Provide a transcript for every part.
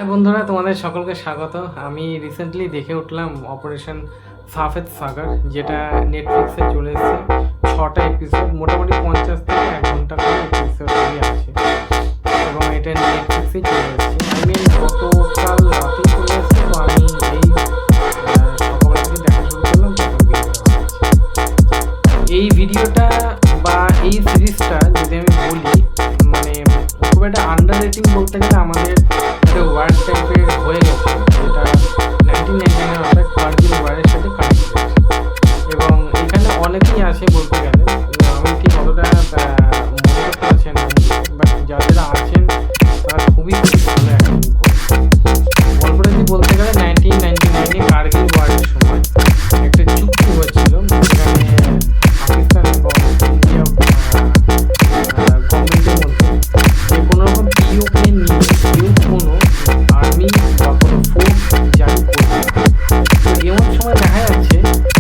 High বন্ধুরা, তোমাদের সকলকে স্বাগত। আমি রিসেন্টলি দেখে উঠলাম অপারেশন সাফেদ সাগর, যেটা নেটফ্লিক্সে চলে এসেছে। 6টা এপিসোড, মোটামুটি 50 থেকে 1 ঘন্টা করে এপিসোড আছে এবং এটা নেটফ্লিক্সে চলে এসেছে। গতকাল রাতে চলে এসেছে, তো আমি এই সকালবেলা থেকে দেখা শুরু করলাম, এই ভিডিওটা বা এই সিরিজটা যদি আমি বলি, মানে খুব একটা আন্ডার রেটিং বলতে গেলে আমাদের একটা ওয়ার্ড টাইপের হয়ে গেছে, যেটা 1999 অর্থাৎ কার্গিল ওয়ারের সাথে কানেক্ট হয়েছে এবং এখানে অনেকেই আসে বলতে গেলে। আমি ঠিক অতটা মনে করতে পারছি না, বাট যারা আছেন তারা খুবই ভালো অ্যাক্টিং করছে। গল্পটা যদি বলতে গেলে 1999 কার্গিল ওয়ারের সময় একটা চুক্তি হয়েছিল, যেখানে পাকিস্তান এবং ইন্ডিয়া গভর্নমেন্টের মধ্যে যে কোনো রকম পিওকে নিয়ে কেউ কোনো আর্মি বা কোনো ফোর্স জারি করবে। তো এমন সময় দেখা যাচ্ছে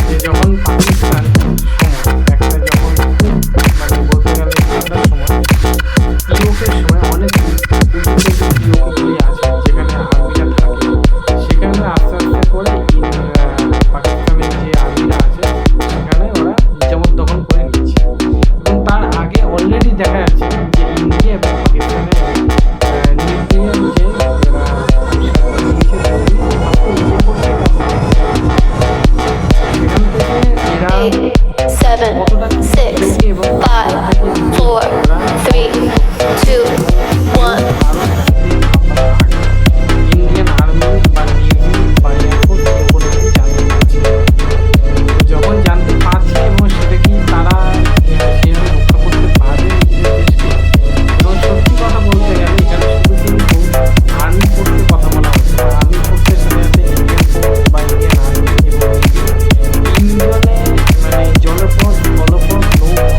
যে যখন পাকিস্তান সময় একটা যখন খুব মানে বলতে গেলে ঠান্ডার সময় পিওকের সময় অনেক পিওকগুলি আছে যেখানে আর্মিরা থাকে, সেখানে আস্তে আস্তে করে পাকিস্তানের যে আর্মিরা আছে সেখানে ওরা জবরদখল করে নিচ্ছে। এবং তার আগে অলরেডি দেখা যাচ্ছে যে ইন্ডিয়া এবং পাকিস্তানের নিউক্লিয়ার যে Seven, six, five, four, three, two, one. Indian army বা নেভি বা এয়ারফোর্স কোনো কিছু জানতে পারছে, যখন জানতে পারছে এবং সেটা কি তারা সেভাবে রক্ষা করতে পারবে নিজেদের দেশকে। এবং সত্যি কথা বলতে গেলে এখানে শুধু কিন্তু আর্মি ফোর্সের কথা বলা হচ্ছে, আর্মি ফোর্সের সাথে সাথে ইন্ডিয়ান ফোর্স বা ইন্ডিয়ান আর্মি এবং তিনজনে মানে জলপথ স্থলপথ নৌপথ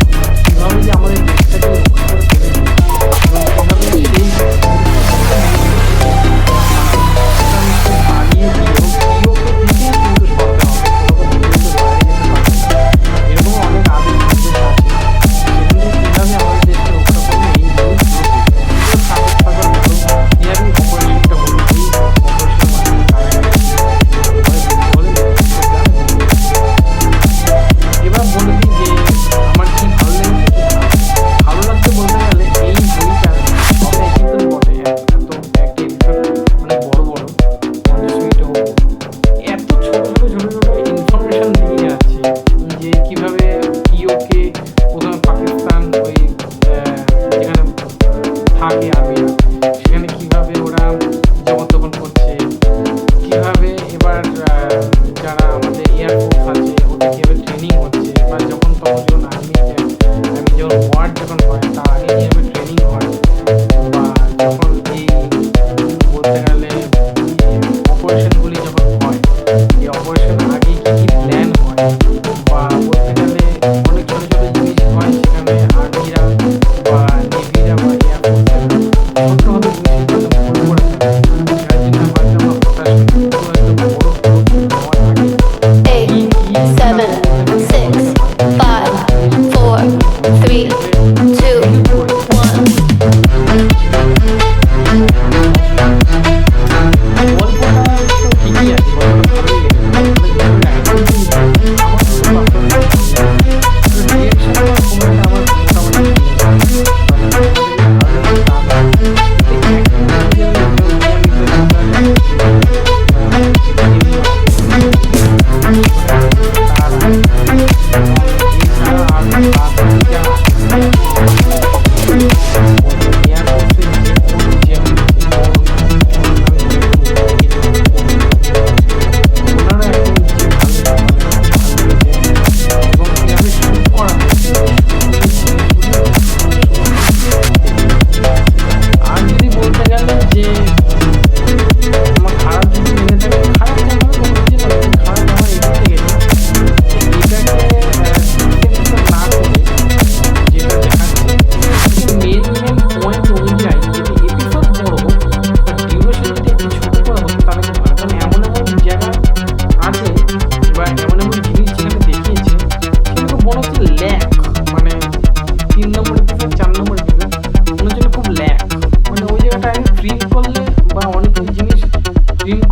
কীভাবে যে আমাদের দেশটাকে রক্ষা করে ফেলেছে এবং কীভাবে সেই থাকে আর্মিরা, সেখানে কীভাবে ওরা জবরদখল করছে, কীভাবে এবার যারা আমাদের এয়ারফোর্স আছে ওদের কীভাবে ট্রেনিং হচ্ছে, বা যখন তখন যখন যখন ওয়ার যখন হয় তার আগে কীভাবে ট্রেনিং হয়, বা যখন এই বলতে গেলে অপারেশনগুলি যখন হয়, এই অপারেশন আগে কী কী প্ল্যান হয়, বা বলতে গেলে অনেক ছোটো ছোটো জিনিস হয় সেখানে আর্মিরা বা নেভিরা বা এয়ারফোর্সেরা ছোট্টভাবে জিনিসের জন্য ভুল করে থাকে,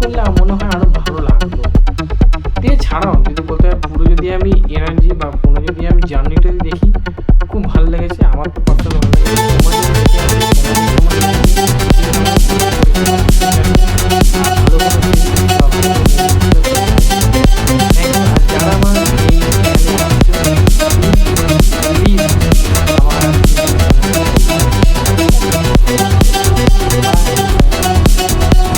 করলে আমার মনে হয় আরো ভালো লাগতো। দিয়ে ছাড়াও যদি বলতে হয় পুরো যদি আমি এনার্জি বা পুরো যদি আমি জার্নিটা দেখি